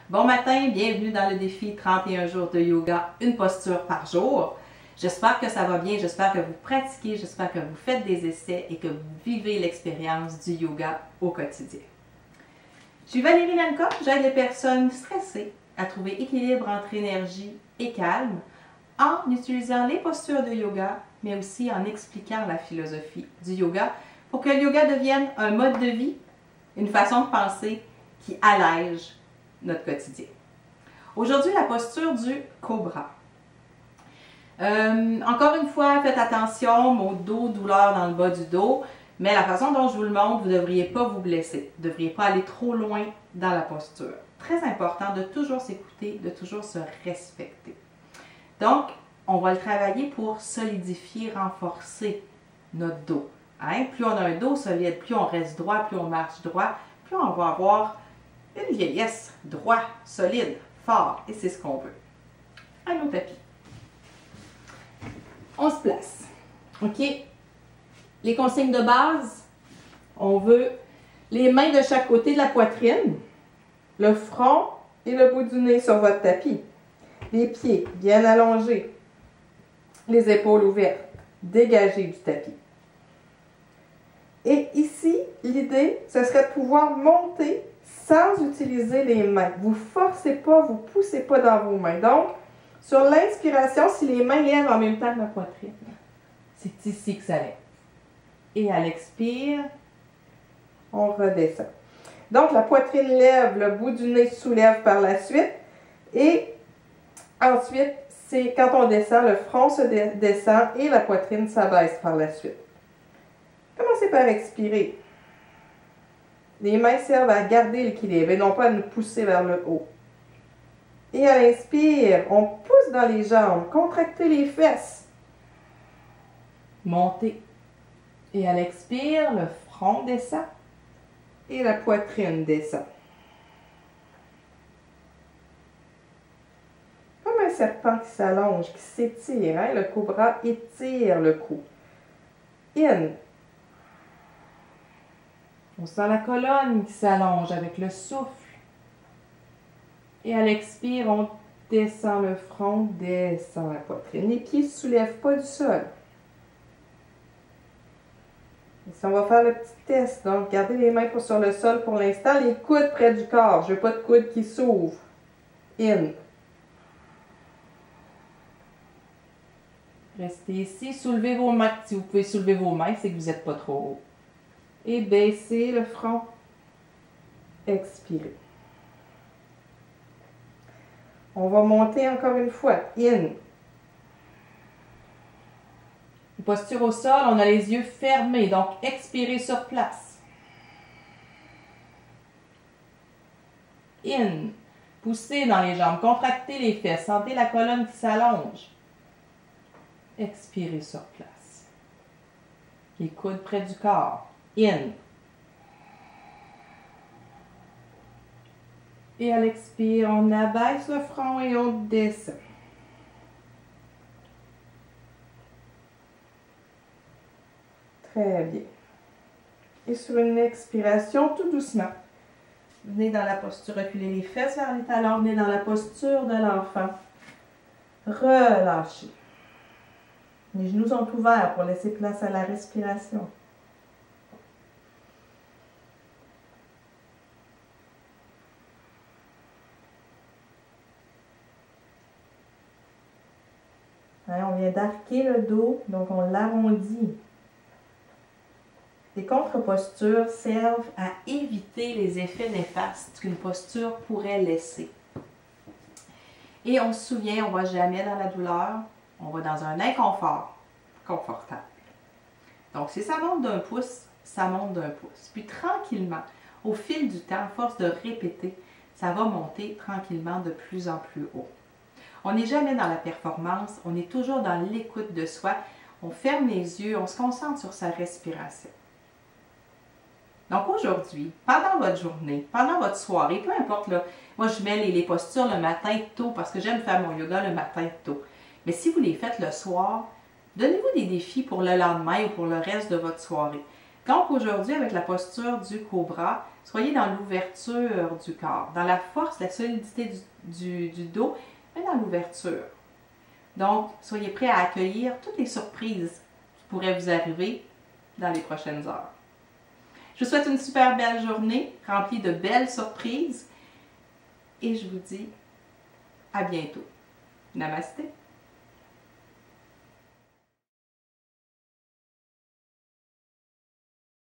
Bon matin, bienvenue dans le défi 31 jours de yoga, une posture par jour. J'espère que ça va bien, j'espère que vous pratiquez, j'espère que vous faites des essais et que vous vivez l'expérience du yoga au quotidien. Je suis Valérie Lanka, j'aide les personnes stressées à trouver équilibre entre énergie et calme en utilisant les postures de yoga, mais aussi en expliquant la philosophie du yoga pour que le yoga devienne un mode de vie, une façon de penser qui allège notre quotidien. Aujourd'hui, la posture du cobra. Encore une fois, faites attention, maux de dos, douleur dans le bas du dos, mais la façon dont je vous le montre, vous ne devriez pas vous blesser, vous ne devriez pas aller trop loin dans la posture. Très important de toujours s'écouter, de toujours se respecter. Donc, on va le travailler pour solidifier, renforcer notre dos. Hein? Plus on a un dos solide, plus on reste droit, plus on marche droit, plus on va avoir une vieillesse droit, solide, fort. Et c'est ce qu'on veut. Un autre tapis. On se place. OK? Les consignes de base, on veut les mains de chaque côté de la poitrine, le front et le bout du nez sur votre tapis. Les pieds bien allongés, les épaules ouvertes, dégagées du tapis. Et ici, l'idée, ce serait de pouvoir monter sans utiliser les mains. Vous ne forcez pas, vous ne poussez pas dans vos mains. Donc, sur l'inspiration, si les mains lèvent en même temps que la poitrine, c'est ici que ça lève. Et à l'expire, on redescend. Donc, la poitrine lève, le bout du nez soulève par la suite. Et ensuite, c'est quand on descend, le front se descend et la poitrine s'abaisse par la suite. Commencez par expirer. Les mains servent à garder l'équilibre et non pas à nous pousser vers le haut. Et à l'inspire, on pousse dans les jambes, contractez les fesses. Montez. Et à l'expire, le front descend et la poitrine descend. Comme un serpent qui s'allonge, qui s'étire. Hein? Le cobra étire le cou. In. On sent la colonne qui s'allonge avec le souffle. Et à l'expire, on descend le front, descend la poitrine. Les pieds ne se soulèvent pas du sol. Ici, on va faire le petit test. Donc, gardez les mains sur le sol pour l'instant. Les coudes près du corps. Je veux pas de coudes qui s'ouvrent. In. Restez ici. Soulevez vos mains. Si vous pouvez soulever vos mains, c'est que vous n'êtes pas trop haut. Et baissez le front. Expirez. On va monter encore une fois. In. Posture au sol, on a les yeux fermés, donc expirez sur place. In. Poussez dans les jambes, contractez les fesses, sentez la colonne qui s'allonge. Expirez sur place. Les coudes près du corps. In. Et à l'expire, on abaisse le front et on descend. Très bien. Et sur une expiration, tout doucement, venez dans la posture, reculez les fesses vers les talons, venez dans la posture de l'enfant. Relâchez. Les genoux sont ouverts pour laisser place à la respiration. Hein, on vient d'arquer le dos, donc on l'arrondit. Les contre-postures servent à éviter les effets néfastes qu'une posture pourrait laisser. Et on se souvient, on ne va jamais dans la douleur, on va dans un inconfort confortable. Donc, si ça monte d'un pouce, ça monte d'un pouce. Puis tranquillement, au fil du temps, à force de répéter, ça va monter tranquillement de plus en plus haut. On n'est jamais dans la performance, on est toujours dans l'écoute de soi. On ferme les yeux, on se concentre sur sa respiration. Donc aujourd'hui, pendant votre journée, pendant votre soirée, peu importe, là, moi je mets les postures le matin tôt parce que j'aime faire mon yoga le matin tôt. Mais si vous les faites le soir, donnez-vous des défis pour le lendemain ou pour le reste de votre soirée. Donc aujourd'hui, avec la posture du cobra, soyez dans l'ouverture du corps, dans la force, la solidité du dos, mais dans l'ouverture. Donc, soyez prêts à accueillir toutes les surprises qui pourraient vous arriver dans les prochaines heures. Je vous souhaite une super belle journée, remplie de belles surprises, et je vous dis à bientôt. Namasté!